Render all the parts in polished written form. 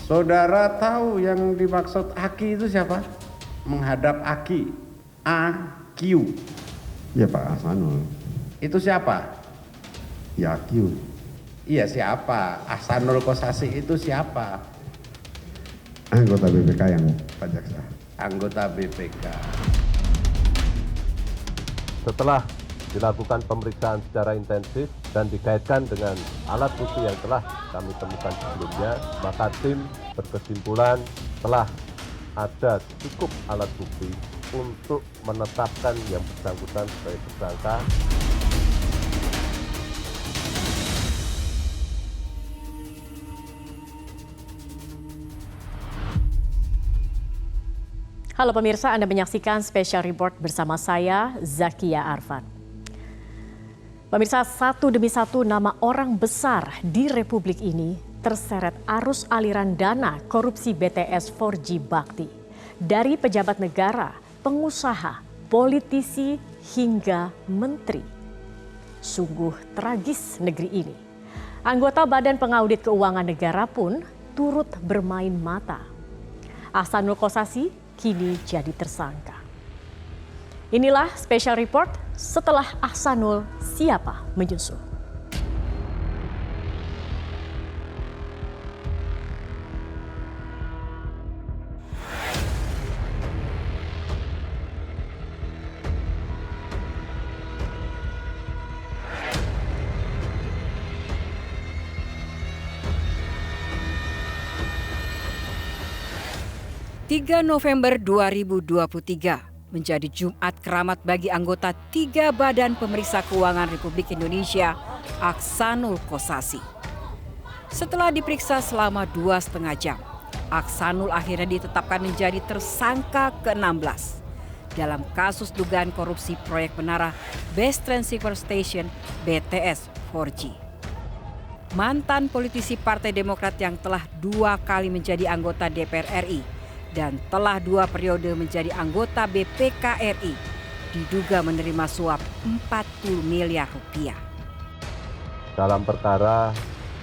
Saudara tahu yang dimaksud Aki itu siapa? Menghadap Aki. AQ. Ya Pak Ahsanul. Itu siapa? Ya Q. Iya siapa? Ahsanul Kossasi itu siapa? Anggota BPK yang Pak Jaksa. Anggota BPK. Setelah dilakukan pemeriksaan secara intensif dan dikaitkan dengan alat bukti yang telah kami temukan sebelumnya, maka tim berkesimpulan telah ada cukup alat bukti untuk menetapkan yang bersangkutan sebagai tersangka. Halo pemirsa, Anda menyaksikan Special Report bersama saya, Zakia Arfan. Pemirsa, satu demi satu nama orang besar di Republik ini terseret arus aliran dana korupsi BTS 4G Bakti. Dari pejabat negara, pengusaha, politisi, hingga menteri. Sungguh tragis negeri ini. Anggota Badan Pengaudit Keuangan Negara pun turut bermain mata. Ahsanul Kossasi kini jadi tersangka. Inilah Special Report setelah Ahsanul siapa menyusul. November 2023 menjadi Jumat keramat bagi anggota 3 Badan Pemeriksa Keuangan Republik Indonesia, Ahsanul Kossasi. Setelah diperiksa selama 2,5 jam, Ahsanul akhirnya ditetapkan menjadi tersangka ke-16 dalam kasus dugaan korupsi proyek menara Base Transceiver Station BTS 4G. Mantan politisi Partai Demokrat yang telah 2 kali menjadi anggota DPR RI dan telah 2 periode menjadi anggota BPK RI diduga menerima suap 40 miliar rupiah. Dalam perkara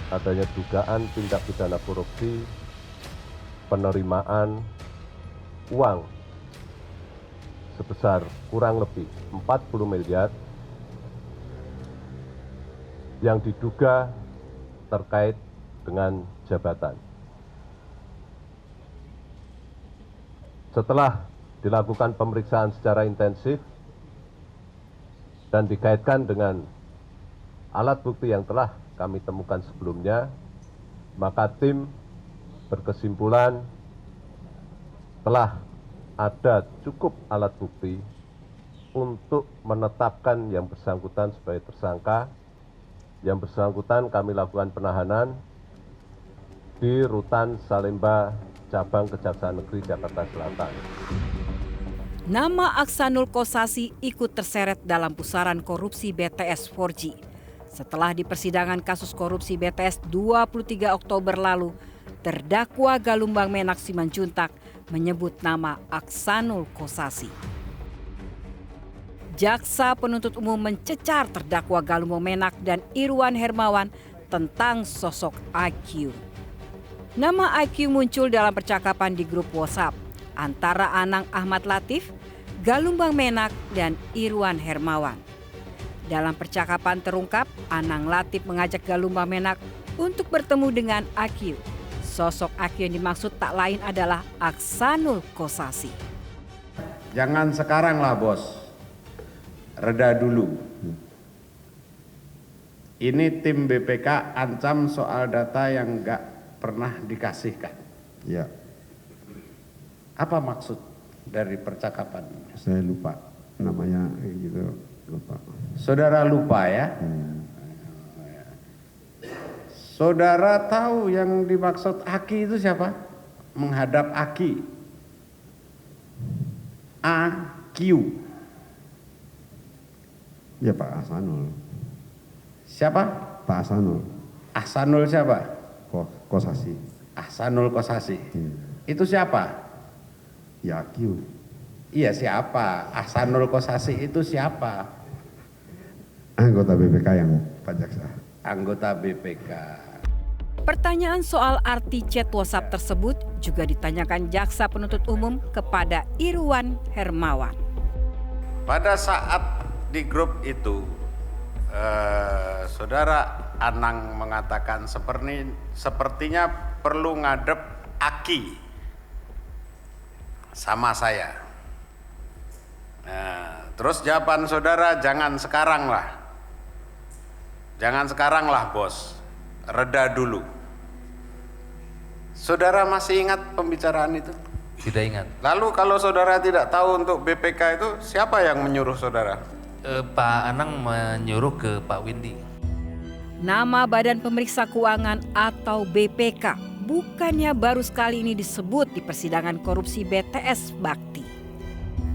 adanya dugaan tindak pidana korupsi, penerimaan uang sebesar kurang lebih 40 miliar yang diduga terkait dengan jabatan. Setelah dilakukan pemeriksaan secara intensif dan dikaitkan dengan alat bukti yang telah kami temukan sebelumnya, maka tim berkesimpulan telah ada cukup alat bukti untuk menetapkan yang bersangkutan sebagai tersangka. Yang bersangkutan kami lakukan penahanan di Rutan Salemba, Cabang Kejaksaan Negeri Jakarta Selatan. Nama Ahsanul Kossasi ikut terseret dalam pusaran korupsi BTS 4G. Setelah di persidangan kasus korupsi BTS 23 Oktober lalu, terdakwa Galumbang Menak Simanjuntak menyebut nama Ahsanul Kossasi. Jaksa penuntut umum mencecar terdakwa Galumbang Menak dan Irwan Hermawan tentang sosok AQ. Nama IQ muncul dalam percakapan di grup WhatsApp antara Anang Ahmad Latif, Galumbang Menak, dan Irwan Hermawan. Dalam percakapan terungkap, Anang Latif mengajak Galumbang Menak untuk bertemu dengan IQ. Sosok IQ yang dimaksud tak lain adalah Ahsanul Kossasi. Jangan sekarang lah bos, reda dulu. Ini tim BPK ancam soal data yang enggak pernah dikasihkan. Ya. Apa maksud dari percakapan? Saya lupa namanya gitu, lupa. Saudara lupa ya? Saudara tahu yang dimaksud Aki itu siapa? Menghadap Aki. AQ. Ya Pak Ahsanul. Siapa? Pak Ahsanul. Ahsanul siapa? Kossasi. Ahsanul Kossasi. Itu siapa? Ya Q. Iya siapa? Ahsanul Kossasi itu siapa? Anggota BPK yang Pak Jaksa. Anggota BPK. Pertanyaan soal arti chat WhatsApp tersebut juga ditanyakan jaksa penuntut umum kepada Irwan Hermawan. Pada saat di grup itu, Saudara Anang mengatakan sepertinya perlu ngadep Aki sama saya. Nah, terus jawaban saudara, jangan sekarang lah bos, reda dulu. Saudara masih ingat pembicaraan itu? Tidak ingat. Lalu kalau saudara tidak tahu untuk BPK itu, siapa yang menyuruh saudara? Pak Anang menyuruh ke Pak Windy. Nama Badan Pemeriksa Keuangan atau BPK bukannya baru sekali ini disebut di persidangan korupsi BTS Bakti.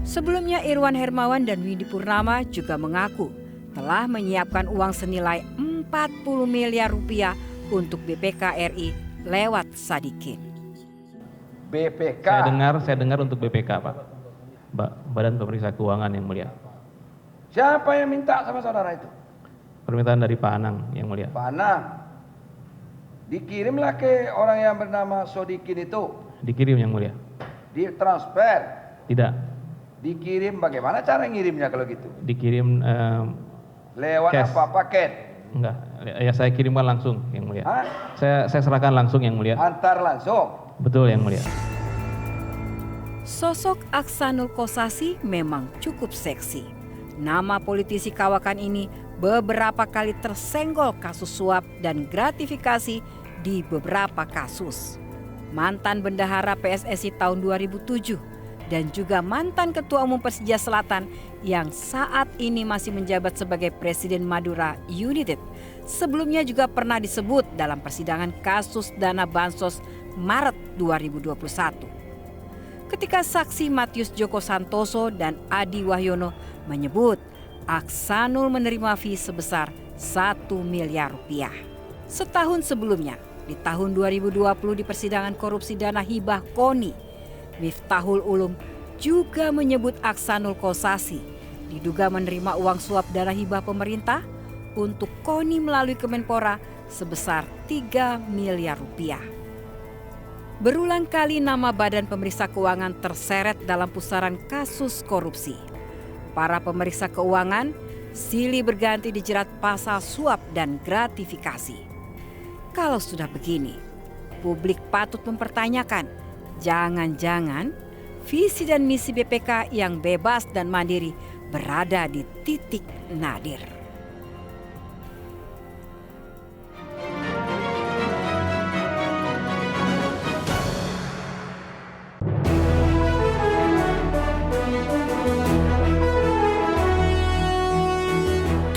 Sebelumnya Irwan Hermawan dan Windy Purnama juga mengaku telah menyiapkan uang senilai 40 miliar rupiah untuk BPK RI lewat Sadikin. BPK. Saya dengar untuk BPK, Pak. Badan Pemeriksa Keuangan yang mulia. Siapa yang minta sama saudara itu? Permintaan dari Pak Anang yang mulia. Pak Anang. Dikirimlah ke orang yang bernama Sodikin itu. Dikirim yang mulia. Ditransfer. Tidak. Dikirim, bagaimana cara ngirimnya kalau gitu? Dikirim Lewat cash. apa, paket? Enggak. Ya saya kirimkan langsung yang mulia. Hah? Saya serahkan langsung yang mulia. Antar langsung. Betul yang mulia. Sosok Aksanul Kossasi memang cukup seksi. Nama politisi kawakan ini beberapa kali tersenggol kasus suap dan gratifikasi di beberapa kasus. Mantan bendahara PSSI tahun 2007 dan juga mantan Ketua Umum Persija Selatan yang saat ini masih menjabat sebagai Presiden Madura United. Sebelumnya juga pernah disebut dalam persidangan kasus dana bansos Maret 2021. Ketika saksi Matius Joko Santoso dan Adi Wahyono menyebut Aksanul menerima fee sebesar 1 miliar rupiah. Setahun sebelumnya, di tahun 2020 di persidangan korupsi dana hibah KONI, Miftahul Ulum juga menyebut Aksanul Kossasi diduga menerima uang suap dana hibah pemerintah untuk KONI melalui Kemenpora sebesar 3 miliar rupiah. Berulang kali nama Badan Pemeriksa Keuangan terseret dalam pusaran kasus korupsi. Para pemeriksa keuangan silih berganti dijerat pasal suap dan gratifikasi. Kalau sudah begini, publik patut mempertanyakan, jangan-jangan visi dan misi BPK yang bebas dan mandiri berada di titik nadir.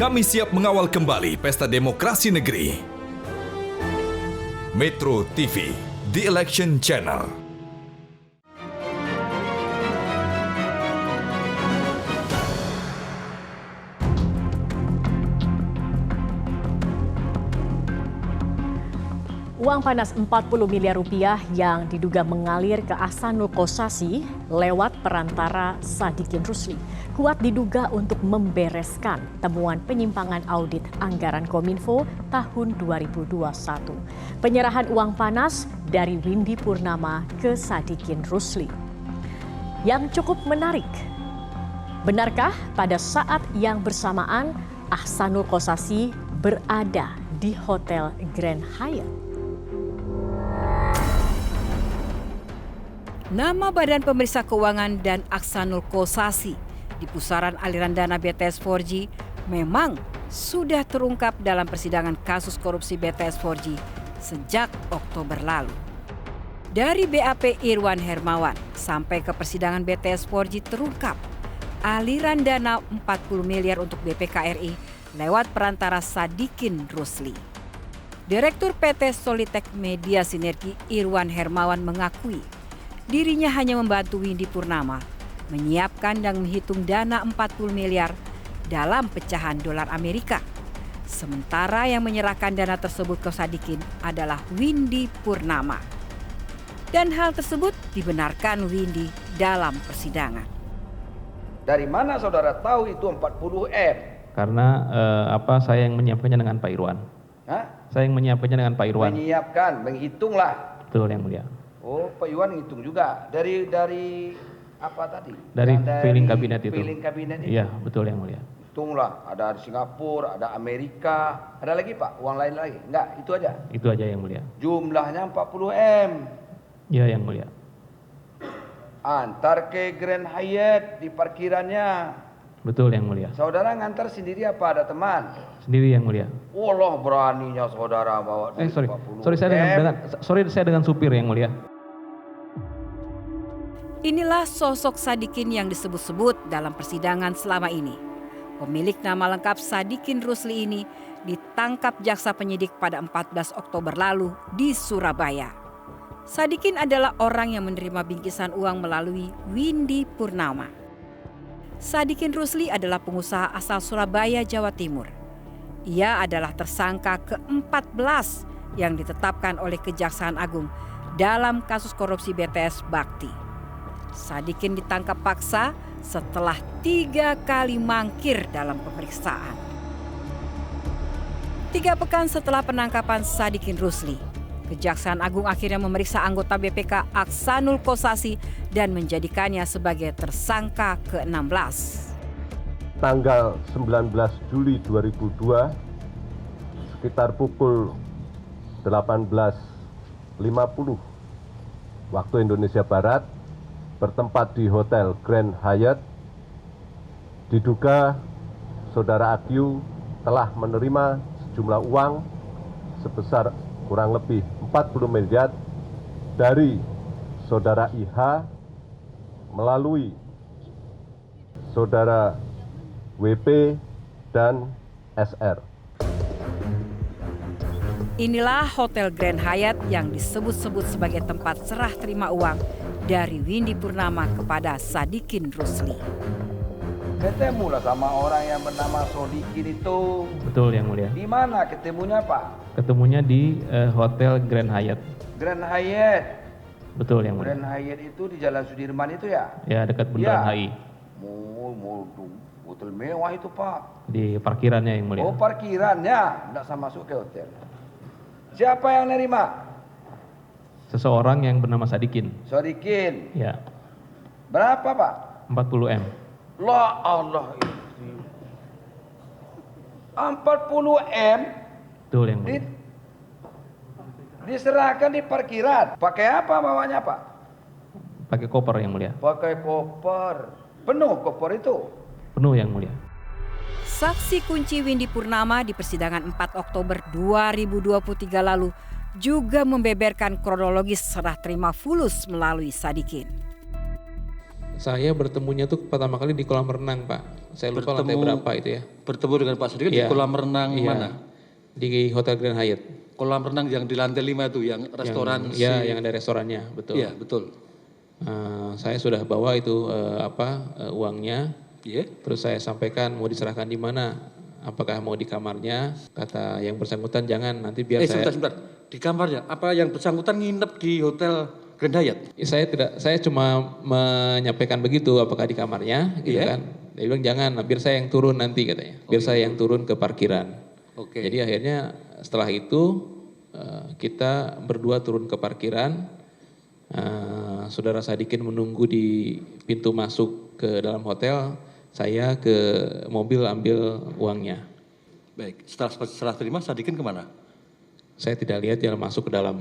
Kami siap mengawal kembali pesta demokrasi negeri. Metro TV, The Election Channel. Uang panas 40 miliar rupiah yang diduga mengalir ke Aksanul Kossasi lewat perantara Sadikin Rusli kuat diduga untuk membereskan temuan penyimpangan audit anggaran Kominfo tahun 2021. Penyerahan uang panas dari Windy Purnama ke Sadikin Rusli. Yang cukup menarik, benarkah pada saat yang bersamaan Aksanul Kossasi berada di Hotel Grand Hyatt? Nama Badan Pemeriksa Keuangan dan Aksanul Kossasi di pusaran aliran dana BTS 4G memang sudah terungkap dalam persidangan kasus korupsi BTS 4G sejak Oktober lalu. Dari BAP Irwan Hermawan sampai ke persidangan BTS 4G terungkap aliran dana 40 miliar untuk BPK RI lewat perantara Sadikin Rusli. Direktur PT Solitek Media Sinergi Irwan Hermawan mengakui dirinya hanya membantu Windy Purnama menyiapkan dan menghitung dana 40 miliar dalam pecahan dolar Amerika. Sementara yang menyerahkan dana tersebut ke Sadikin adalah Windy Purnama. Dan hal tersebut dibenarkan Windy dalam persidangan. Dari mana saudara tahu itu 40 M? Karena saya yang menyiapkannya dengan Pak Irwan. Hah? Saya yang menyiapkannya dengan Pak Irwan. Menyiapkan, menghitung lah. Betul yang mulia. Oh, Pak Iwan ngitung juga. Dari apa tadi? Dari Yang filing kabinet itu. Filing kabinet itu. Iya, betul yang mulia. Hitunglah, ada Singapura, ada Amerika, ada lagi Pak, uang lain lagi? Enggak, itu aja. Itu aja yang mulia. Jumlahnya 40 M. Iya yang mulia. Antar ke Grand Hyatt di parkirannya. Betul yang mulia. Saudara ngantar sendiri apa ada teman? Sendiri yang mulia. Allah beraninya saudara bawa duit 40 Sorry saya dengan supir yang mulia. Inilah sosok Sadikin yang disebut-sebut dalam persidangan selama ini. Pemilik nama lengkap Sadikin Rusli ini ditangkap jaksa penyidik pada 14 Oktober lalu di Surabaya. Sadikin adalah orang yang menerima bingkisan uang melalui Windy Purnama. Sadikin Rusli adalah pengusaha asal Surabaya, Jawa Timur. Ia adalah tersangka ke-14 yang ditetapkan oleh Kejaksaan Agung dalam kasus korupsi BTS Bakti. Sadikin ditangkap paksa setelah 3 kali mangkir dalam pemeriksaan. 3 pekan setelah penangkapan Sadikin Rusli, Kejaksaan Agung akhirnya memeriksa anggota BPK Aksanul Kossasi dan menjadikannya sebagai tersangka ke-16. Tanggal 19 Juli 2002, sekitar pukul 18.50 waktu Indonesia Barat, bertempat di Hotel Grand Hyatt, diduga Saudara Aq telah menerima sejumlah uang sebesar kurang lebih 40 miliar dari Saudara IH melalui Saudara WP dan SR. Inilah Hotel Grand Hyatt yang disebut-sebut sebagai tempat serah terima uang dari Windy Purnama kepada Sadikin Rusli. Ketemulah sama orang yang bernama Sadikin itu. Betul yang mulia. Di mana ketemunya Pak? Ketemunya di Hotel Grand Hyatt. Grand Hyatt. Betul yang mulia. Grand Hyatt itu di Jalan Sudirman itu ya? Ya, dekat Bundaran HI. Hotel mewah itu Pak. Di parkirannya yang mulia. Oh parkirannya, tidak sama masuk ke hotel. Siapa yang nerima? Seseorang yang bernama Sadikin. Sadikin. Ya. Berapa Pak? 40 M. La Allah itu. 40 M. Betul yang mulia. Diserahkan di parkiran. Pakai apa bawanya Pak? Pakai koper yang mulia. Pakai koper. Penuh koper itu. Penuh yang mulia. Saksi kunci Windy Purnama di persidangan 4 Oktober 2023 lalu juga membeberkan kronologis serah terima fulus melalui Sadikin. Saya bertemunya tuh pertama kali di kolam renang Pak. Saya lupa lantai berapa itu ya. Bertemu dengan Pak Sadikin di kolam renang mana? Di Hotel Grand Hyatt. Kolam renang yang di lantai 5 itu, yang restoran. Yang ada restorannya, betul. Iya, betul. Saya sudah bawa itu uangnya. Iya. Terus saya sampaikan mau diserahkan di mana? Apakah mau di kamarnya? Kata yang bersangkutan jangan, nanti biar saya. Sebentar. Di kamarnya. Apa yang bersangkutan nginep di Hotel Grand Hyatt? Saya cuma menyampaikan begitu, apakah di kamarnya, gitu kan? Dia bilang jangan, biar saya yang turun nanti katanya. Biar saya yang turun ke parkiran. Oke. Jadi akhirnya setelah itu kita berdua turun ke parkiran. Saudara Sadikin menunggu di pintu masuk ke dalam hotel. Saya ke mobil ambil uangnya. Baik, setelah terima Sadikin kemana? Saya tidak lihat dia masuk ke dalam.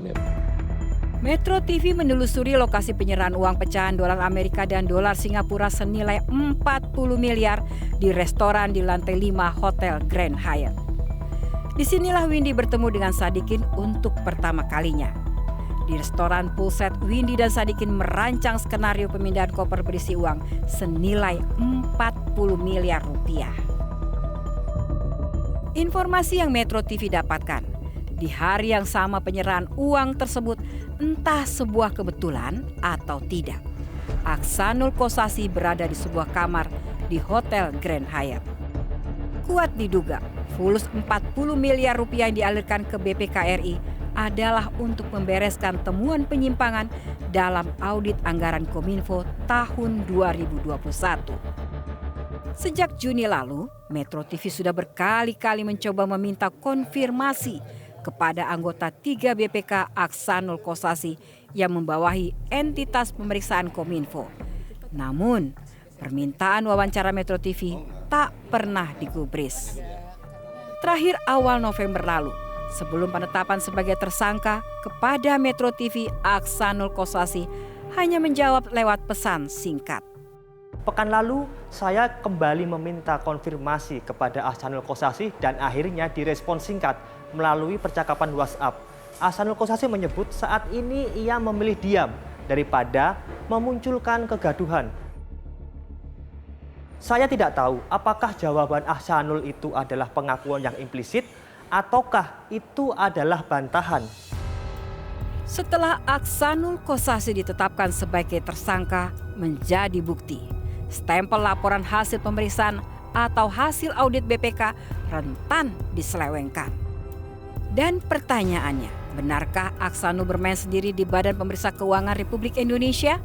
Metro TV menelusuri lokasi penyerahan uang pecahan dolar Amerika dan dolar Singapura senilai 40 miliar di restoran di lantai 5 Hotel Grand Hyatt. Disinilah Windy bertemu dengan Sadikin untuk pertama kalinya. Di restoran Poolside, Windy dan Sadikin merancang skenario pemindahan koper berisi uang senilai 40 miliar rupiah. Informasi yang Metro TV dapatkan, di hari yang sama penyerahan uang tersebut entah sebuah kebetulan atau tidak. Aksanul Kossasi berada di sebuah kamar di Hotel Grand Hyatt. Kuat diduga, fulus 40 miliar rupiah yang dialirkan ke BPK RI adalah untuk membereskan temuan penyimpangan dalam audit anggaran Kominfo tahun 2021. Sejak Juni lalu, Metro TV sudah berkali-kali mencoba meminta konfirmasi kepada anggota 3 BPK Aksanul Kossasi yang membawahi entitas pemeriksaan Kominfo. Namun, permintaan wawancara Metro TV tak pernah digubris. Terakhir awal November lalu, sebelum penetapan sebagai tersangka kepada Metro TV, Aksanul Kossasi hanya menjawab lewat pesan singkat. Pekan lalu, saya kembali meminta konfirmasi kepada Aksanul Kossasi dan akhirnya direspon singkat melalui percakapan WhatsApp. Aksanul Kossasi menyebut saat ini ia memilih diam daripada memunculkan kegaduhan. Saya tidak tahu apakah jawaban Aksanul itu adalah pengakuan yang implisit ataukah itu adalah bantahan. Setelah Aksanul Kossasi ditetapkan sebagai tersangka menjadi bukti, stempel laporan hasil pemeriksaan atau hasil audit BPK rentan diselewengkan. Dan pertanyaannya, benarkah Aksanul bermain sendiri di Badan Pemeriksa Keuangan Republik Indonesia?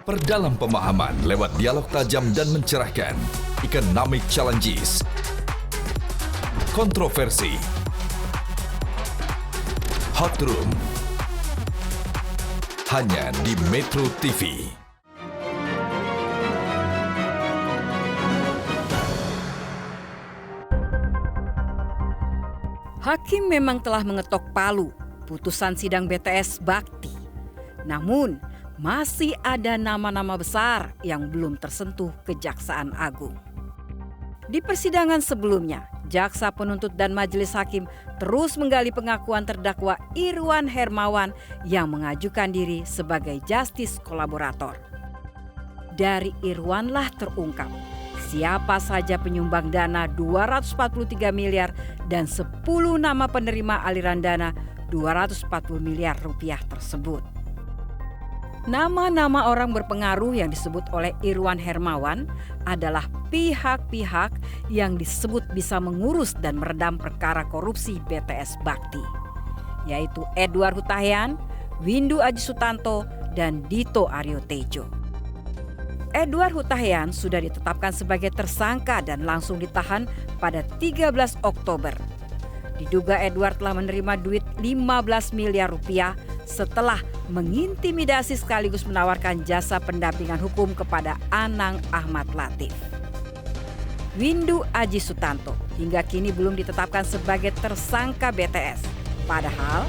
Perdalam pemahaman lewat dialog tajam dan mencerahkan. Economic Challenges. Kontroversi. Hot Room. Hanya di Metro TV. Hakim memang telah mengetok palu putusan sidang BTS Bakti. Namun, masih ada nama-nama besar yang belum tersentuh Kejaksaan Agung. Di persidangan sebelumnya, Jaksa Penuntut dan Majelis Hakim terus menggali pengakuan terdakwa Irwan Hermawan yang mengajukan diri sebagai justice kolaborator. Dari Irwanlah terungkap siapa saja penyumbang dana 243 miliar dan 10 nama penerima aliran dana 240 miliar rupiah tersebut. Nama-nama orang berpengaruh yang disebut oleh Irwan Hermawan adalah pihak-pihak yang disebut bisa mengurus dan meredam perkara korupsi BTS Bakti, yaitu Edward Hutahian, Windu Aji Sutanto, dan Dito Aryo Tejo. Edward Hutahian sudah ditetapkan sebagai tersangka dan langsung ditahan pada 13 Oktober. Diduga Edward telah menerima duit 15 miliar rupiah setelah mengintimidasi sekaligus menawarkan jasa pendampingan hukum kepada Anang Ahmad Latif. Windu Aji Sutanto hingga kini belum ditetapkan sebagai tersangka BTS. Padahal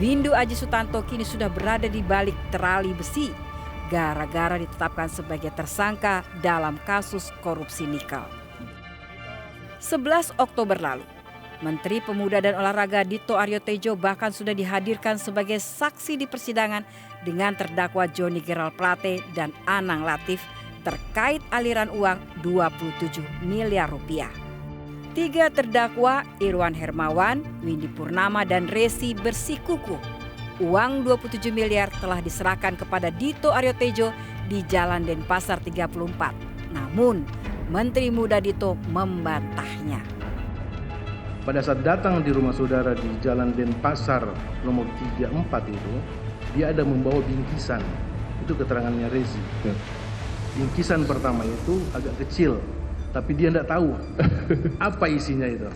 Windu Aji Sutanto kini sudah berada di balik terali besi gara-gara ditetapkan sebagai tersangka dalam kasus korupsi nikel. 11 Oktober lalu, Menteri Pemuda dan Olahraga Dito Aryo Tejo bahkan sudah dihadirkan sebagai saksi di persidangan dengan terdakwa Johnny Gerald Plate dan Anang Latif terkait aliran uang 27 miliar rupiah. 3 terdakwa Irwan Hermawan, Windy Purnama, dan Resi bersikukuh. Uang 27 miliar telah diserahkan kepada Dito Aryo Tejo di Jalan Denpasar 34. Namun, Menteri Muda Dito membantahnya. Pada saat datang di rumah saudara di Jalan Denpasar nomor 34 itu, dia ada membawa bingkisan. Itu keterangannya Rezi. Bingkisan pertama itu agak kecil, tapi dia tidak tahu apa isinya itu.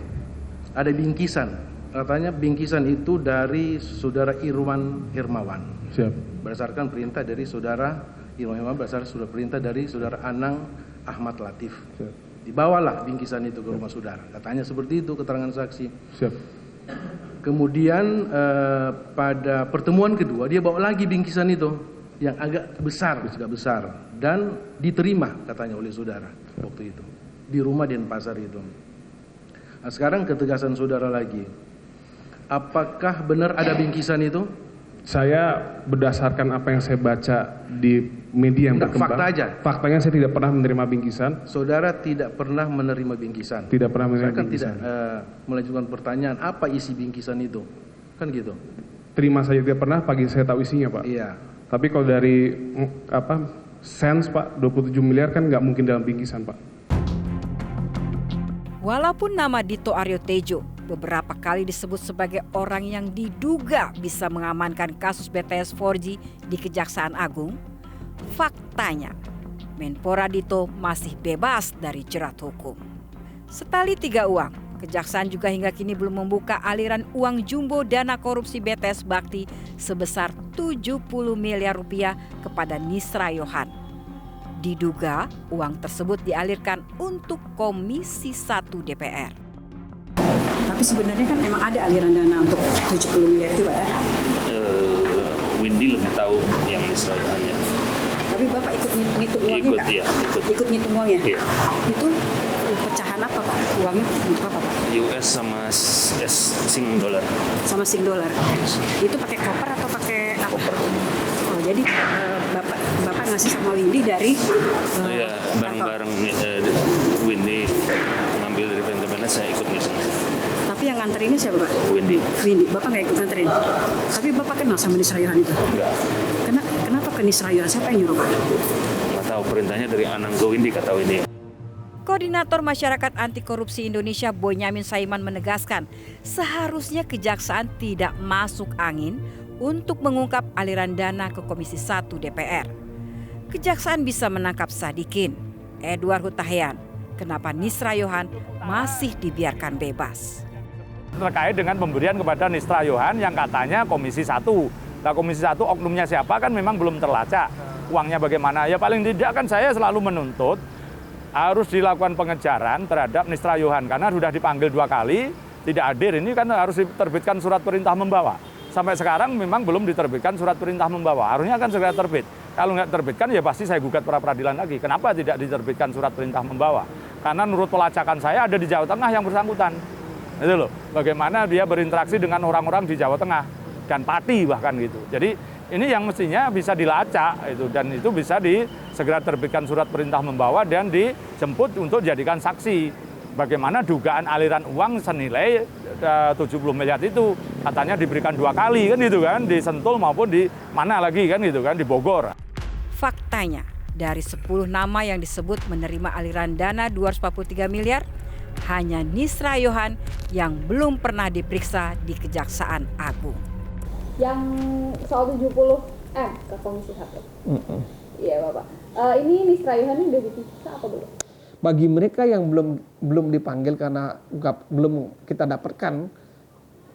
Ada bingkisan, katanya bingkisan itu dari saudara Irwan Hermawan. Siap. Berdasarkan perintah dari saudara Irwan Hermawan, berdasarkan perintah dari saudara Anang Ahmad Latif. Siap. Dibawalah bingkisan itu ke rumah saudara. Katanya seperti itu keterangan saksi. Siap. Kemudian pada pertemuan kedua dia bawa lagi bingkisan itu yang agak besar dan diterima katanya oleh saudara waktu itu di rumah Denpasar itu. Nah, sekarang ketegasan saudara lagi. Apakah benar ada bingkisan itu? Saya berdasarkan apa yang saya baca di media yang berkembang. Fakta aja. Faktanya saya tidak pernah menerima bingkisan. Saudara tidak pernah menerima bingkisan. Tidak pernah menerima Saya bingkisan. tidak melanjutkan pertanyaan apa isi bingkisan itu, kan gitu. Terima saja tidak pernah. Pagi saya tahu isinya, Pak. Iya. Tapi kalau dari sense, Pak, 27 miliar kan nggak mungkin dalam bingkisan, Pak. Walaupun nama Dito Aryo Tejo beberapa kali disebut sebagai orang yang diduga bisa mengamankan kasus BTS 4G di Kejaksaan Agung, faktanya Menpora Dito masih bebas dari jerat hukum. Setali 3 uang, Kejaksaan juga hingga kini belum membuka aliran uang jumbo dana korupsi BTS Bakti sebesar 70 miliar rupiah kepada Nisra Yohan. Diduga uang tersebut dialirkan untuk Komisi 1 DPR. Tapi sebenarnya kan memang ada aliran dana untuk 70 miliar itu, Pak ya? Windy lebih tahu yang Nisra Yohannya. Tapi Bapak ikut ngitung uangnya nggak? Iya, ikut ngitung uangnya? Iya. Itu pecahan apa Pak? Uangnya untuk apa Pak? US sama Sing dolar. Sama Sing dolar. Itu pakai koper atau pakai apa? Koper. Oh, jadi Bapak ngasih sama Windy dari Iya, bareng-bareng Windy ngambil dari Pentabannya, saya ikut ngitung. Tapi yang nganterinnya siapa Pak? Windy. Bapak nggak ikut nganterin? Tapi Bapak kenal sama Nisra Yohan itu? Enggak. Kenapa ke Nisra Yohan? Siapa yang nyuruh Pak? Nggak tahu, perintahnya dari Anang ke Windy, kata Windy. Koordinator Masyarakat Anti Korupsi Indonesia Bonyamin Saiman menegaskan seharusnya Kejaksaan tidak masuk angin untuk mengungkap aliran dana ke Komisi 1 DPR. Kejaksaan bisa menangkap Sadikin, Edward Hutahian. Kenapa Nisra Yohan masih dibiarkan bebas? Terkait dengan pemberian kepada Nisra Yohan yang katanya Komisi 1. Nah, Komisi 1 oknumnya siapa kan memang belum terlacak. Uangnya bagaimana? Ya paling tidak kan saya selalu menuntut harus dilakukan pengejaran terhadap Nisra Yohan. Karena sudah dipanggil 2 kali, tidak hadir. Ini kan harus diterbitkan surat perintah membawa. Sampai sekarang memang belum diterbitkan surat perintah membawa. Harusnya kan segera terbit. Kalau nggak terbitkan ya pasti saya gugat pra peradilan lagi. Kenapa tidak diterbitkan surat perintah membawa? Karena menurut pelacakan saya ada di Jawa Tengah yang bersangkutan. Itu loh, bagaimana dia berinteraksi dengan orang-orang di Jawa Tengah dan Pati bahkan gitu. Jadi ini yang mestinya bisa dilacak itu, dan itu bisa segera terbitkan surat perintah membawa dan dijemput untuk dijadikan saksi. Bagaimana dugaan aliran uang senilai 70 miliar itu katanya diberikan 2 kali kan gitu kan, di Sentul maupun di mana lagi kan gitu kan, di Bogor. Faktanya dari 10 nama yang disebut menerima aliran dana 243 miliar, hanya Nisra Yohan yang belum pernah diperiksa di Kejaksaan Agung. Yang soal 70M ke Komisi 1. Iya Bapak. Ini Nisra Yohan ini udah diperiksa apa belum? Bagi mereka yang belum dipanggil karena belum kita dapatkan,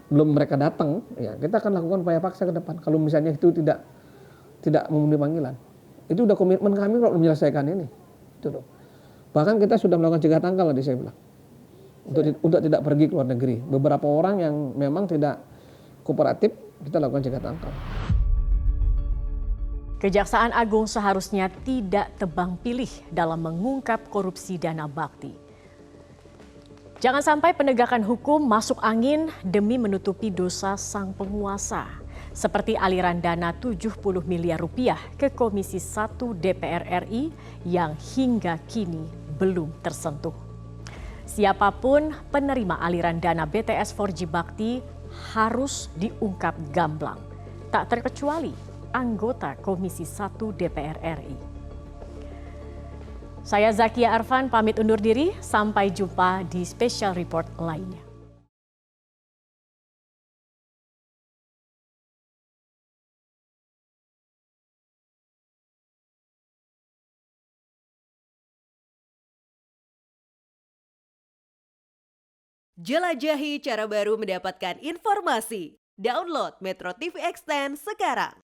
belum mereka datang, ya kita akan lakukan upaya paksa ke depan. Kalau misalnya itu tidak memenuhi panggilan, itu udah komitmen kami kalau menyelesaikan ini. Itu loh. Bahkan kita sudah melakukan cegah tangkal tadi saya bilang. Untuk tidak pergi ke luar negeri. Beberapa orang yang memang tidak kooperatif, kita lakukan cegah tangkal. Kejaksaan Agung seharusnya tidak tebang pilih dalam mengungkap korupsi dana bakti. Jangan sampai penegakan hukum masuk angin demi menutupi dosa sang penguasa. Seperti aliran dana 70 miliar rupiah ke Komisi 1 DPR RI yang hingga kini belum tersentuh. Siapapun penerima aliran dana BTS 4G Bakti harus diungkap gamblang, tak terkecuali anggota Komisi 1 DPR RI. Saya Zakia Arfan pamit undur diri, sampai jumpa di special report lainnya. Jelajahi cara baru mendapatkan informasi. Download Metro TV Extend sekarang.